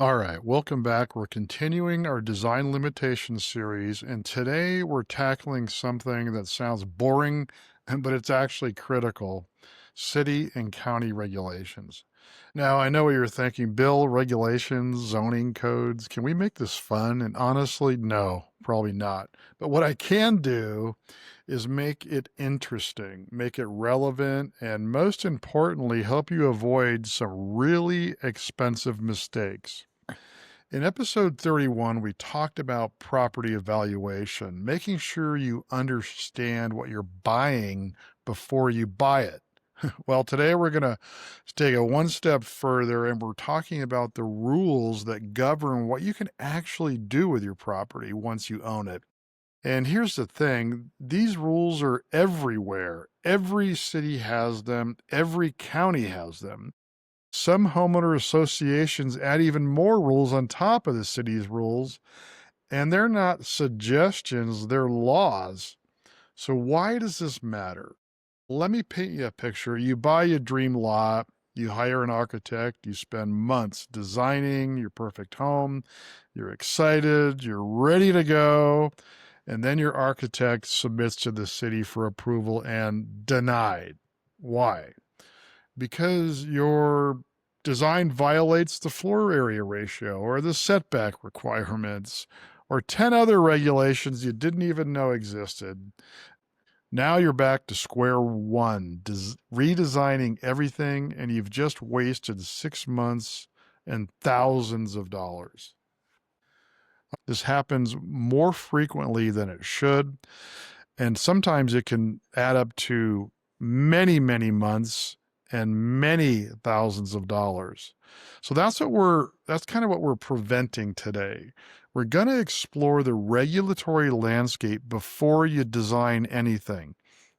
All right, welcome back. We're continuing our design limitations series, and today we're tackling something that sounds boring, but it's actually critical: city and county regulations. Now, I know what you're thinking: Bill, regulations, zoning codes. Can we make this fun? And honestly, no, probably not. But what I can do is make it interesting, make it relevant, and most importantly, help you avoid some really expensive mistakes. In episode 31, we talked about property evaluation, making sure you understand what you're buying before you buy it. Well, today we're going to take it one step further and we're talking about the rules that govern what you can actually do with your property once you own it. And here's the thing, these rules are everywhere. Every city has them, every county has them. Some homeowner associations add even more rules on top of the city's rules, and they're not suggestions, they're laws. So, why does this matter? Let me paint you a picture. You buy your dream lot, you hire an architect, you spend months designing your perfect home, you're excited, you're ready to go, and then your architect submits to the city for approval and denied. Why? Because your design violates the floor area ratio or the setback requirements or 10 other regulations you didn't even know existed. Now you're back to square one, redesigning everything, and you've just wasted 6 months and thousands of dollars. This happens more frequently than it should, and sometimes it can add up to many, many months and many thousands of dollars. So that's kind of what we're preventing today. We're going to explore the regulatory landscape before you design anything.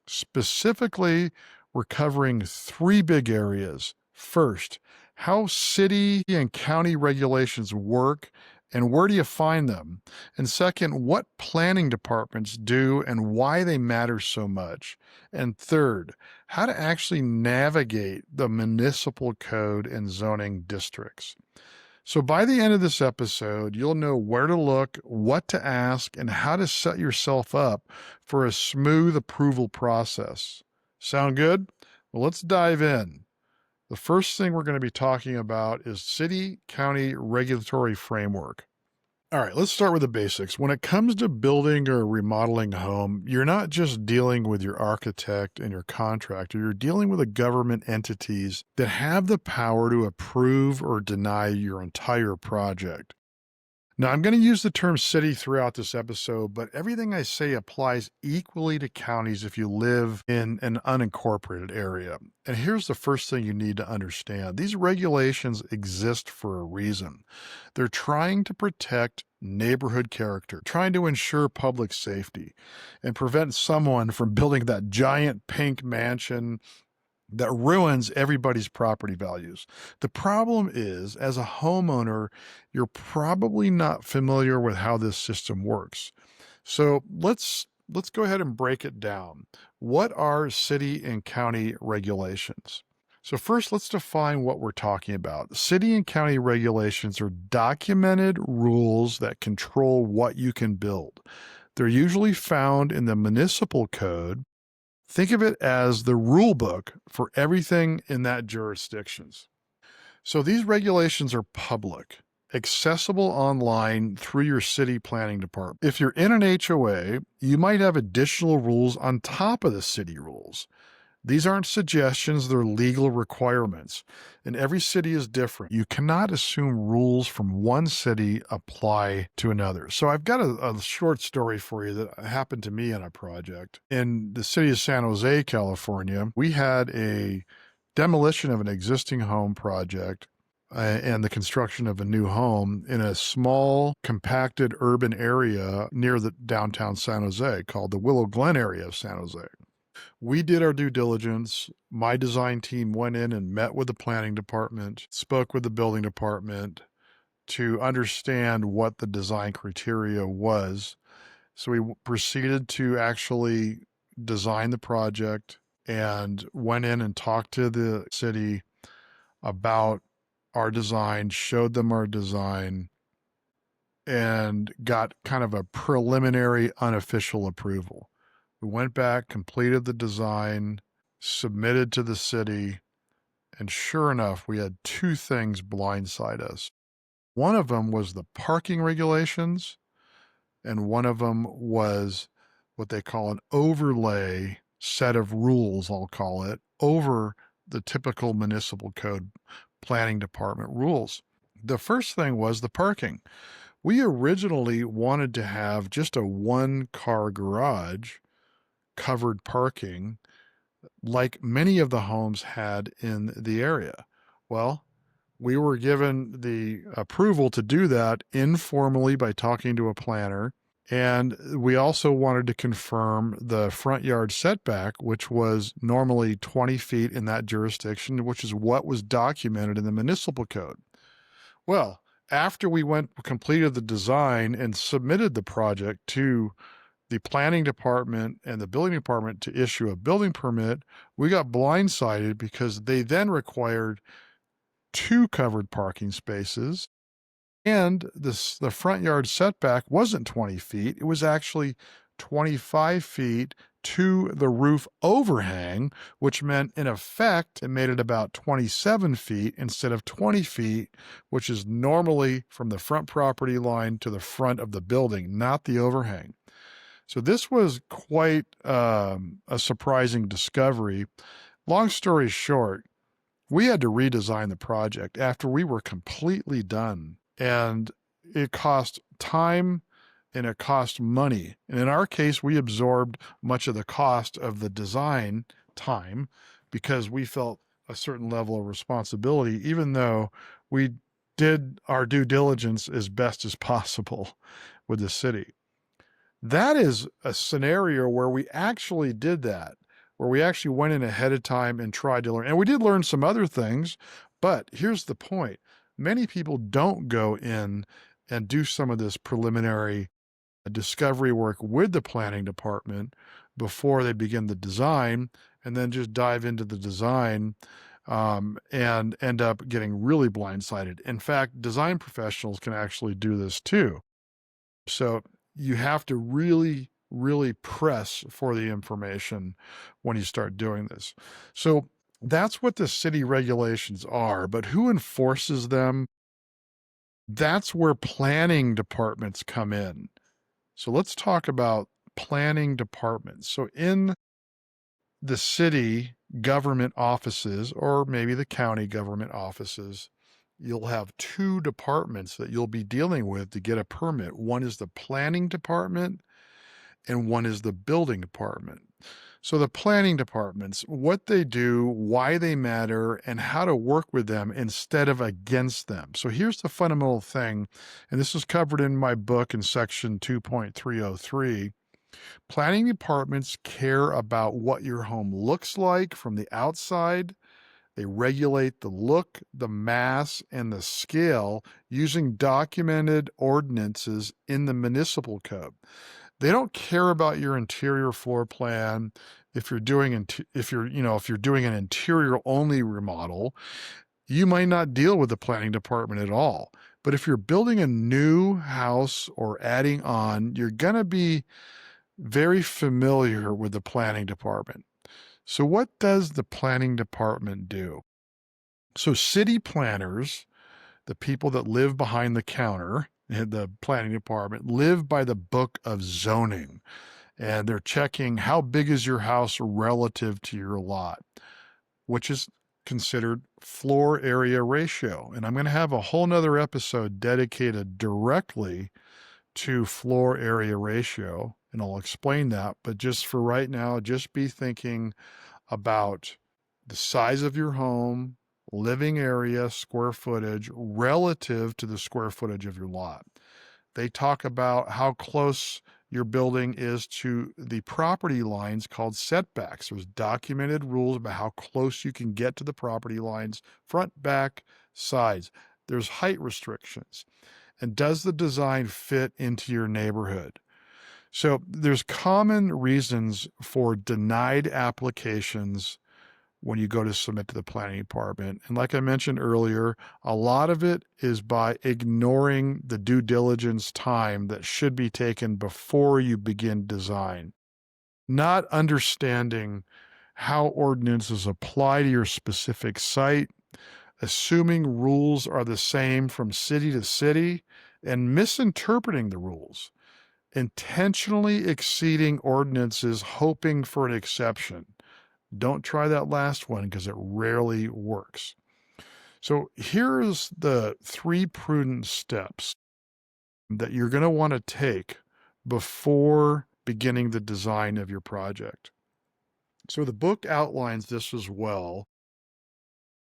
Specifically, we're covering three big areas. First, how city and county regulations work and where do you find them? And second, what planning departments do and why they matter so much. And third, how to actually navigate the municipal code and zoning districts. So by the end of this episode, you'll know where to look, what to ask, and how to set yourself up for a smooth approval process. Sound good? Well, let's dive in. The first thing we're going to be talking about is city county regulatory framework. All right, let's start with the basics. When it comes to building or remodeling a home, you're not just dealing with your architect and your contractor, you're dealing with the government entities that have the power to approve or deny your entire project. Now, I'm going to use the term city throughout this episode, but everything I say applies equally to counties if you live in an unincorporated area. And here's the first thing you need to understand: these regulations exist for a reason. They're trying to protect neighborhood character, trying to ensure public safety, and prevent someone from building that giant pink mansion that ruins everybody's property values. The problem is, as a homeowner, you're probably not familiar with how this system works. So let's go ahead and break it down. What are city and county regulations? So first, let's define what we're talking about. City and county regulations are documented rules that control what you can build. They're usually found in the municipal code. Think of it as the rule book for everything in that jurisdictions. So these regulations are public, accessible online through your city planning department. If you're in an HOA, you might have additional rules on top of the city rules. These aren't suggestions, they're legal requirements. And every city is different. You cannot assume rules from one city apply to another. So I've got a short story for you that happened to me on a project. In the city of San Jose, California, we had a demolition of an existing home project and the construction of a new home in a small, compacted urban area near the downtown San Jose called the Willow Glen area of San Jose. We did our due diligence. My design team went in and met with the planning department, spoke with the building department to understand what the design criteria was. So we proceeded to actually design the project and went in and talked to the city about our design, showed them our design, and got kind of a preliminary unofficial approval. We went back, completed the design, submitted to the city, and sure enough, we had two things blindside us. One of them was the parking regulations, and one of them was what they call an overlay set of rules, I'll call it, over the typical municipal code planning department rules. The first thing was the parking. We originally wanted to have just a one-car garage, covered parking, like many of the homes had in the area. Well, we were given the approval to do that informally by talking to a planner. And we also wanted to confirm the front yard setback, which was normally 20 feet in that jurisdiction, which is what was documented in the municipal code. Well, after we completed the design and submitted the project to the planning department and the building department to issue a building permit, we got blindsided because they then required 2 covered parking spaces, and the front yard setback wasn't 20 feet. It was actually 25 feet to the roof overhang, which meant in effect, it made it about 27 feet instead of 20 feet, which is normally from the front property line to the front of the building, not the overhang. So this was quite a surprising discovery. Long story short, we had to redesign the project after we were completely done, and it cost time and it cost money. And in our case, we absorbed much of the cost of the design time because we felt a certain level of responsibility, even though we did our due diligence as best as possible with the city. That is a scenario where we actually did that, where we actually went in ahead of time and tried to learn. And we did learn some other things, but here's the point. Many people don't go in and do some of this preliminary discovery work with the planning department before they begin the design, and then just dive into the design and end up getting really blindsided. In fact, design professionals can actually do this too. So you have to really, really press for the information when you start doing this. So that's what the city regulations are, but who enforces them? That's where planning departments come in. So let's talk about planning departments. So in the city government offices, or maybe the county government offices, you'll have 2 departments that you'll be dealing with to get a permit. One is the planning department and one is the building department. So the planning departments, what they do, why they matter, and how to work with them instead of against them. So here's the fundamental thing, and this is covered in my book in section 2.303. Planning departments care about what your home looks like from the outside. They regulate the look, the mass, and the scale using documented ordinances in the municipal code. They don't care about your interior floor plan. If you're doing an interior only remodel, you might not deal with the planning department at all. But if you're building a new house or adding on, you're going to be very familiar with the planning department. So what does the planning department do? So city planners, the people that live behind the counter in the planning department, live by the book of zoning. And they're checking how big is your house relative to your lot, which is considered floor area ratio. And I'm going to have a whole nother episode dedicated directly to floor area ratio, and I'll explain that. But just for right now, just be thinking about the size of your home, living area, square footage relative to the square footage of your lot. They talk about how close your building is to the property lines called setbacks. There's documented rules about how close you can get to the property lines, front, back, sides. There's height restrictions. And does the design fit into your neighborhood? So there's common reasons for denied applications when you go to submit to the planning department. And like I mentioned earlier, a lot of it is by ignoring the due diligence time that should be taken before you begin design. Not understanding how ordinances apply to your specific site, assuming rules are the same from city to city, and misinterpreting the rules, intentionally exceeding ordinances, hoping for an exception. Don't try that last one because it rarely works. So here's the 3 prudent steps that you're going to want to take before beginning the design of your project. So the book outlines this as well,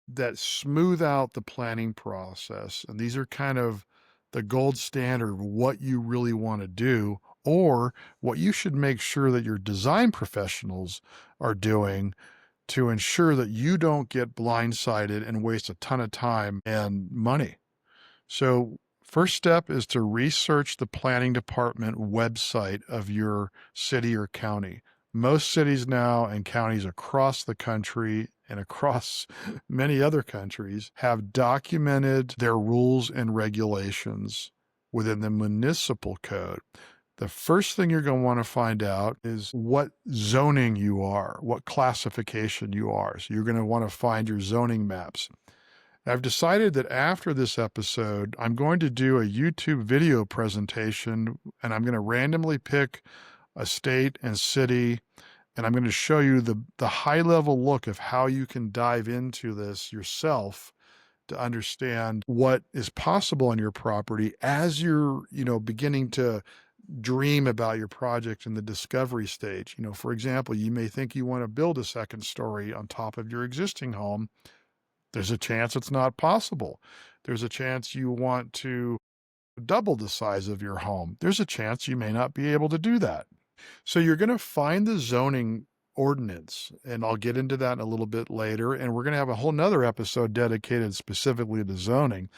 that smooth out the planning process. And these are kind of the gold standard of what you really want to do, or what you should make sure that your design professionals are doing to ensure that you don't get blindsided and waste a ton of time and money. So first step is to research the planning department website of your city or county. Most cities now and counties across the country and across many other countries have documented their rules and regulations within the municipal code. The first thing you're going to want to find out is what zoning you are, what classification you are. So you're going to want to find your zoning maps. I've decided that after this episode, I'm going to do a YouTube video presentation, and I'm going to randomly pick a state and city, and I'm going to show you the high-level look of how you can dive into this yourself to understand what is possible on your property as you're, beginning to dream about your project in the discovery stage. For example, you may think you want to build a second story on top of your existing home. There's a chance it's not possible. There's a chance you want to double the size of your home. There's a chance you may not be able to do that. So you're going to find the zoning ordinance, and I'll get into that in a little bit later. And we're going to have a whole nother episode dedicated specifically to zoning.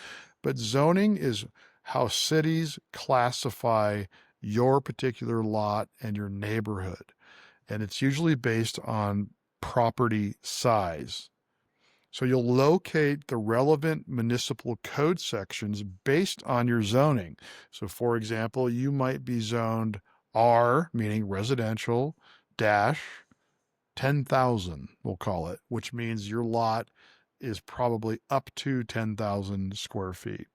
But zoning is how cities classify your particular lot and your neighborhood. And it's usually based on property size. So you'll locate the relevant municipal code sections based on your zoning. So for example, you might be zoned R, meaning residential, dash 10,000, we'll call it, which means your lot is probably up to 10,000 square feet.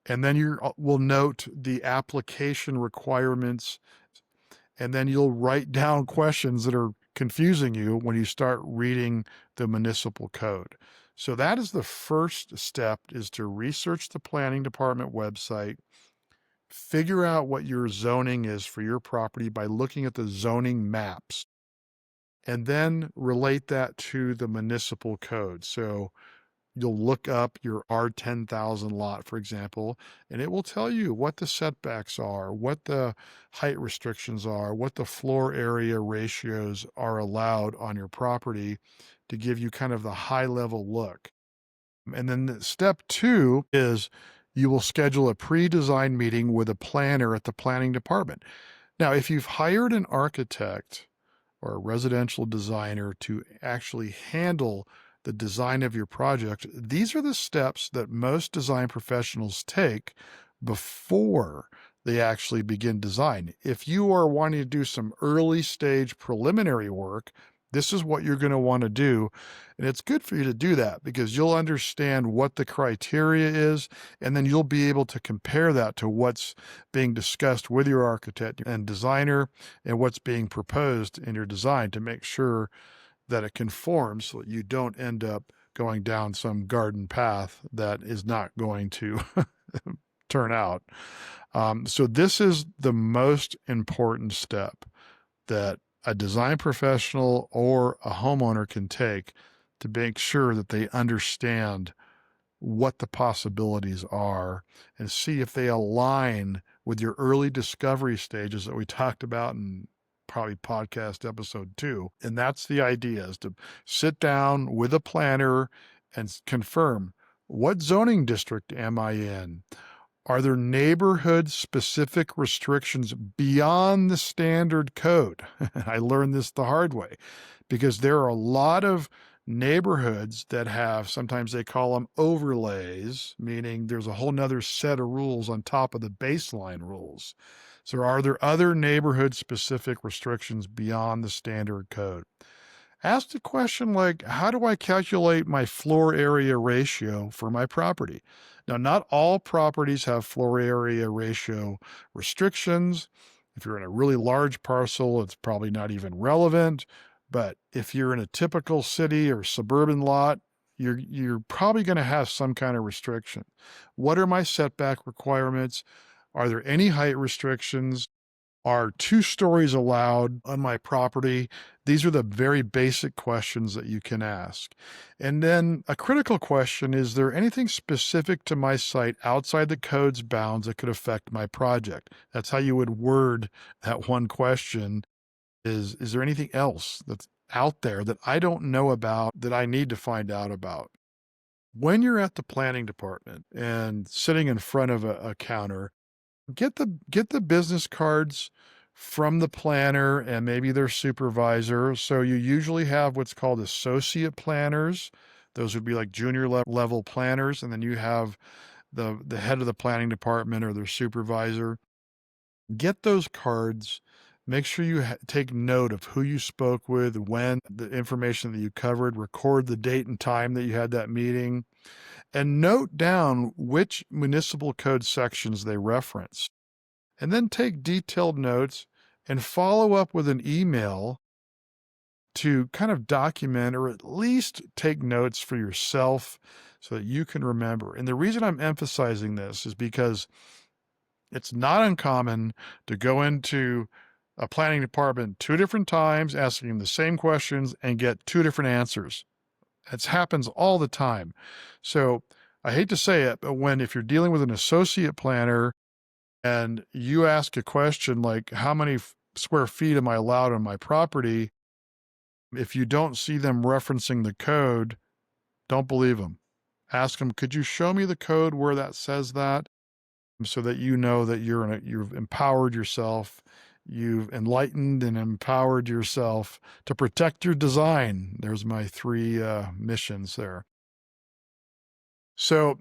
And then we'll note the application requirements, and then you'll write down questions that are confusing you when you start reading the municipal code. So that is the first step, is to research the planning department website, figure out what your zoning is for your property by looking at the zoning maps, and then relate that to the municipal code. So you'll look up your R10,000 lot, for example, and it will tell you what the setbacks are, what the height restrictions are, what the floor area ratios are allowed on your property, to give you kind of the high level look. And then step 2 is you will schedule a pre-design meeting with a planner at the planning department. Now, if you've hired an architect or a residential designer to actually handle the design of your project, these are the steps that most design professionals take before they actually begin design. If you are wanting to do some early stage preliminary work, this is what you're going to want to do. And it's good for you to do that because you'll understand what the criteria is, and then you'll be able to compare that to what's being discussed with your architect and designer and what's being proposed in your design to make sure that it conforms so that you don't end up going down some garden path that is not going to turn out. So this is the most important step that a design professional or a homeowner can take to make sure that they understand what the possibilities are and see if they align with your early discovery stages that we talked about in probably podcast episode 2. And that's the idea, is to sit down with a planner and confirm, what zoning district am I in? Are there neighborhood specific restrictions beyond the standard code? I learned this the hard way because there are a lot of neighborhoods that have, sometimes they call them overlays, meaning there's a whole nother set of rules on top of the baseline rules. So are there other neighborhood specific restrictions beyond the standard code? Ask the question like, how do I calculate my floor area ratio for my property? Now, not all properties have floor area ratio restrictions. If you're in a really large parcel, it's probably not even relevant. But if you're in a typical city or suburban lot, you're probably going to have some kind of restriction. What are my setback requirements? Are there any height restrictions? Are 2 stories allowed on my property? These are the very basic questions that you can ask. And then a critical question, is there anything specific to my site outside the code's bounds that could affect my project? That's how you would word that one question. Is there anything else that's out there that I don't know about that I need to find out about? When you're at the planning department and sitting in front of a counter, get the business cards from the planner and maybe their supervisor. So you usually have what's called associate planners. Those would be like junior level planners. And then you have the head of the planning department or their supervisor. Get those cards. Make sure you take note of who you spoke with, when, the information that you covered, record the date and time that you had that meeting, and note down which municipal code sections they reference. And then take detailed notes and follow up with an email to kind of document or at least take notes for yourself so that you can remember. And the reason I'm emphasizing this is because it's not uncommon to go into a planning department 2 different times, asking them the same questions and get 2 different answers. It happens all the time. So I hate to say it, but if you're dealing with an associate planner and you ask a question like, how many square feet am I allowed on my property? If you don't see them referencing the code, don't believe them. Ask them, could you show me the code where that says that? So that you know that you've empowered yourself, you've enlightened and empowered yourself to protect your design. There's my 3 missions there. So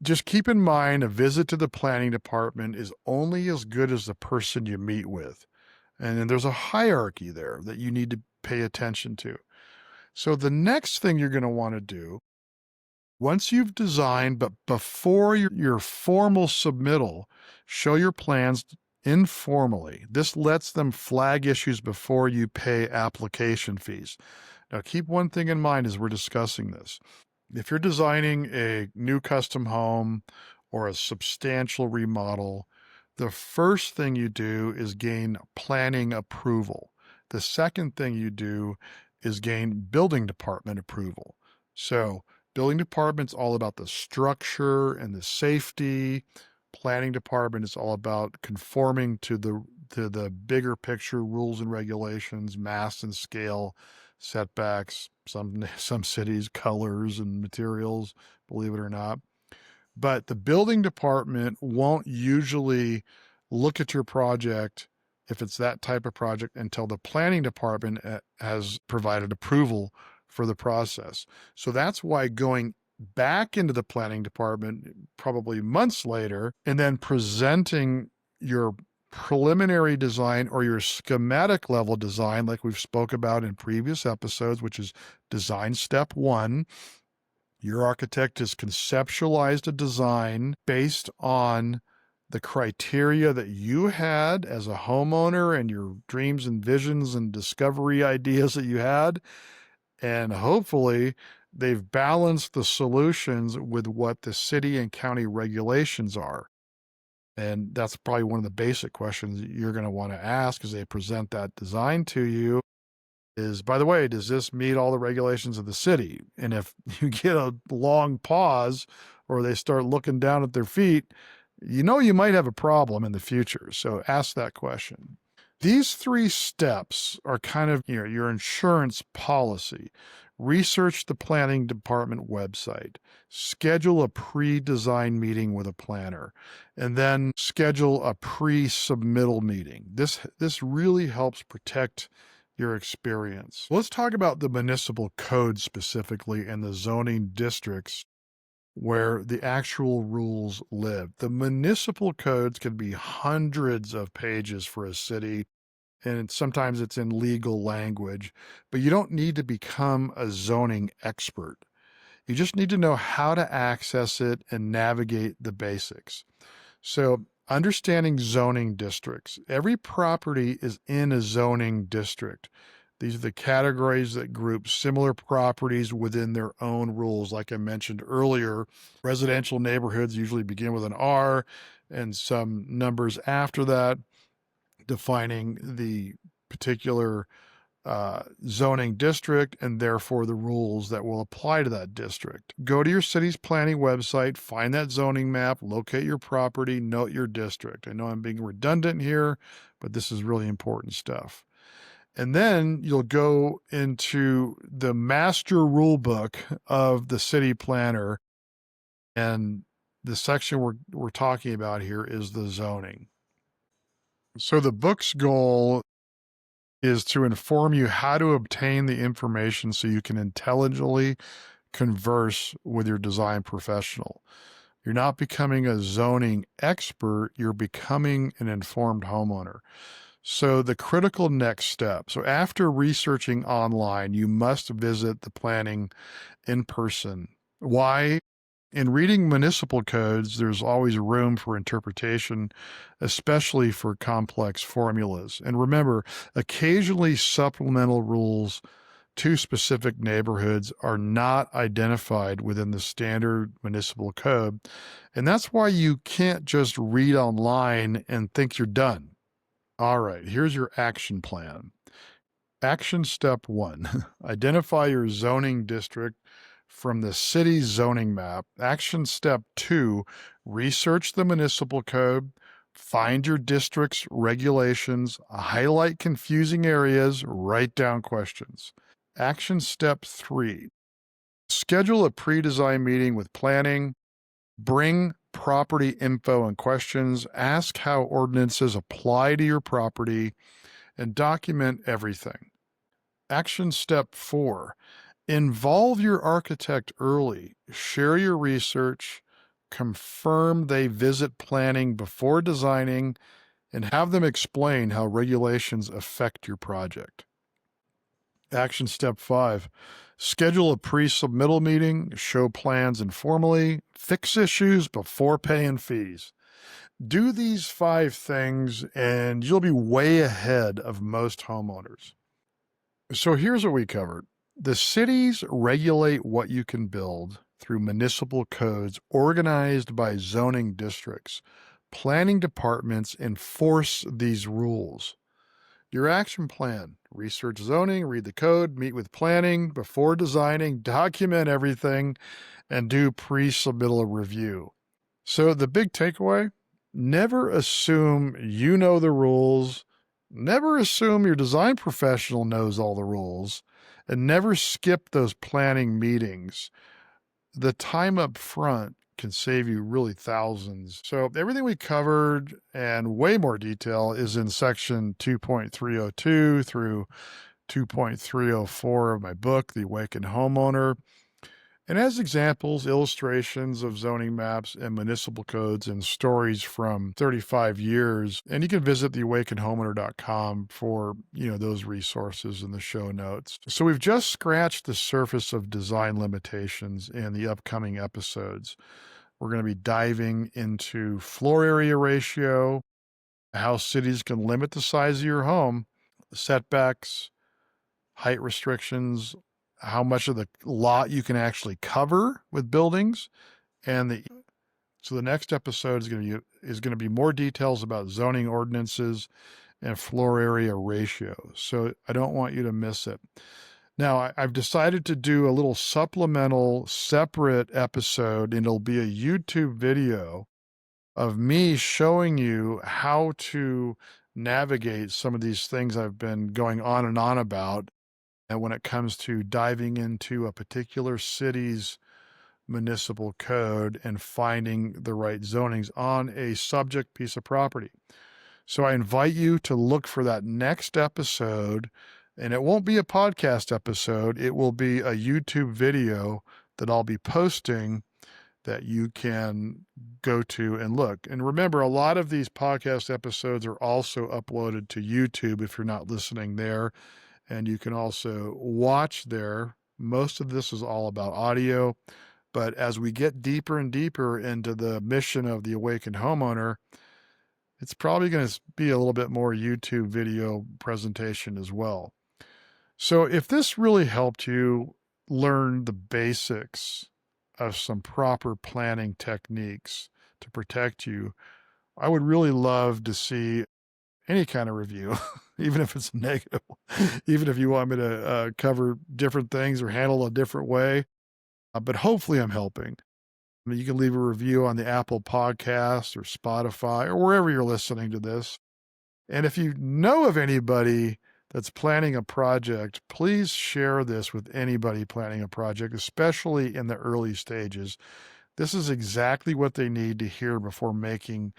just keep in mind, a visit to the planning department is only as good as the person you meet with. And then there's a hierarchy there that you need to pay attention to. So the next thing you're going to want to do, once you've designed, but before your formal submittal, show your plans informally. This lets them flag issues before you pay application fees. Now, keep one thing in mind as we're discussing this. If you're designing a new custom home or a substantial remodel, the first thing you do is gain planning approval. The second thing you do is gain building department approval. So building department's all about the structure and the safety. Planning department is all about conforming to the bigger picture rules and regulations, mass and scale, setbacks, some cities, colors and materials, believe it or not. But the building department won't usually look at your project, if it's that type of project, until the planning department has provided approval for the process. So that's why going back into the planning department probably months later and then presenting your preliminary design or your schematic level design, like we've spoke about in previous episodes, which is design step 1. Your architect has conceptualized a design based on the criteria that you had as a homeowner and your dreams and visions and discovery ideas that you had. And hopefully they've balanced the solutions with what the city and county regulations are. And that's probably one of the basic questions you're going to want to ask as they present that design to you is, by the way, does this meet all the regulations of the city? And if you get a long pause or they start looking down at their feet, you know you might have a problem in the future. So ask that question. These 3 steps are kind of your insurance policy. Research the planning department website, schedule a pre-design meeting with a planner, and then schedule a pre-submittal meeting. This really helps protect your experience. Let's talk about the municipal code specifically and the zoning districts where the actual rules live. The municipal codes can be hundreds of pages for a city, and sometimes it's in legal language, but you don't need to become a zoning expert. You just need to know how to access it and navigate the basics. So, understanding zoning districts. Every property is in a zoning district. These are the categories that group similar properties within their own rules. Like I mentioned earlier, residential neighborhoods usually begin with an R and some numbers after that, defining the particular zoning district and therefore the rules that will apply to that district. Go to your city's planning website, find that zoning map, locate your property, note your district. I know I'm being redundant here, but this is really important stuff. And then you'll go into the master rule book of the city planner. And the section we're talking about here is the zoning. So the book's goal is to inform you how to obtain the information so you can intelligently converse with your design professional. You're not becoming a zoning expert, you're becoming an informed homeowner. So the critical next step. So after researching online, you must visit the planning in person. Why? In reading municipal codes, there's always room for interpretation, especially for complex formulas. And remember, occasionally supplemental rules to specific neighborhoods are not identified within the standard municipal code. And that's why you can't just read online and think you're done. All right, here's your action plan. Action step 1, identify your zoning district from the city zoning map. Action step 2, research the municipal code, find your district's regulations, highlight confusing areas, write down questions. Action step 3, schedule a pre-design meeting with planning, bring property info and questions, ask how ordinances apply to your property, and document everything. Action step 4, involve your architect early. Share your research, confirm they visit planning before designing, and have them explain how regulations affect your project. Action step 5, schedule a pre-submittal meeting, show plans informally, fix issues before paying fees. Do these 5 things and you'll be way ahead of most homeowners. So here's what we covered. The cities regulate what you can build through municipal codes organized by zoning districts. Planning departments enforce these rules. Your action plan: research zoning, read the code, meet with planning before designing, document everything, and do pre-submittal review. So the big takeaway: never assume you know the rules. Never assume your design professional knows all the rules, and never skip those planning meetings. The time up front can save you really thousands. So everything we covered and way more detail is in section 2.302 through 2.304 of my book, The Awakened Homeowner. And as examples, illustrations of zoning maps and municipal codes and stories from 35 years. And you can visit theawakenedhomeowner.com for, those resources in the show notes. So we've just scratched the surface of design limitations in the upcoming episodes. We're going to be diving into floor area ratio, how cities can limit the size of your home, setbacks, height restrictions, how much of the lot you can actually cover with buildings, so the next episode is going to be more details about zoning ordinances and floor area ratio. So I don't want you to miss it. Now, I've decided to do a little supplemental separate episode, and it'll be a YouTube video of me showing you how to navigate some of these things I've been going on and on about. And when it comes to diving into a particular city's municipal code and finding the right zonings on a subject piece of property. So I invite you to look for that next episode And it won't be a podcast episode, it will be a YouTube video that I'll be posting that you can go to and look. And remember, a lot of these podcast episodes are also uploaded to YouTube if you're not listening there. And you can also watch there. Most of this is all about audio. But as we get deeper and deeper into the mission of the Awakened Homeowner, it's probably going to be a little bit more YouTube video presentation as well. So if this really helped you learn the basics of some proper planning techniques to protect you, I would really love to see any kind of review, even if it's negative, even if you want me to cover different things or handle a different way. But hopefully I'm helping. I mean, you can leave a review on the Apple Podcast or Spotify or wherever you're listening to this. And if you know of anybody that's planning a project, please share this with anybody planning a project, especially in the early stages. This is exactly what they need to hear before making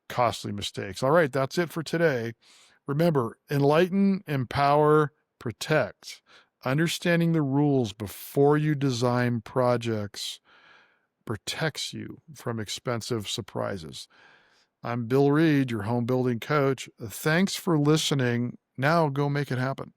costly mistakes. All right, that's it for today. Remember, enlighten, empower, protect. Understanding the rules before you design projects protects you from expensive surprises. I'm Bill Reid, your home building coach. Thanks for listening. Now go make it happen.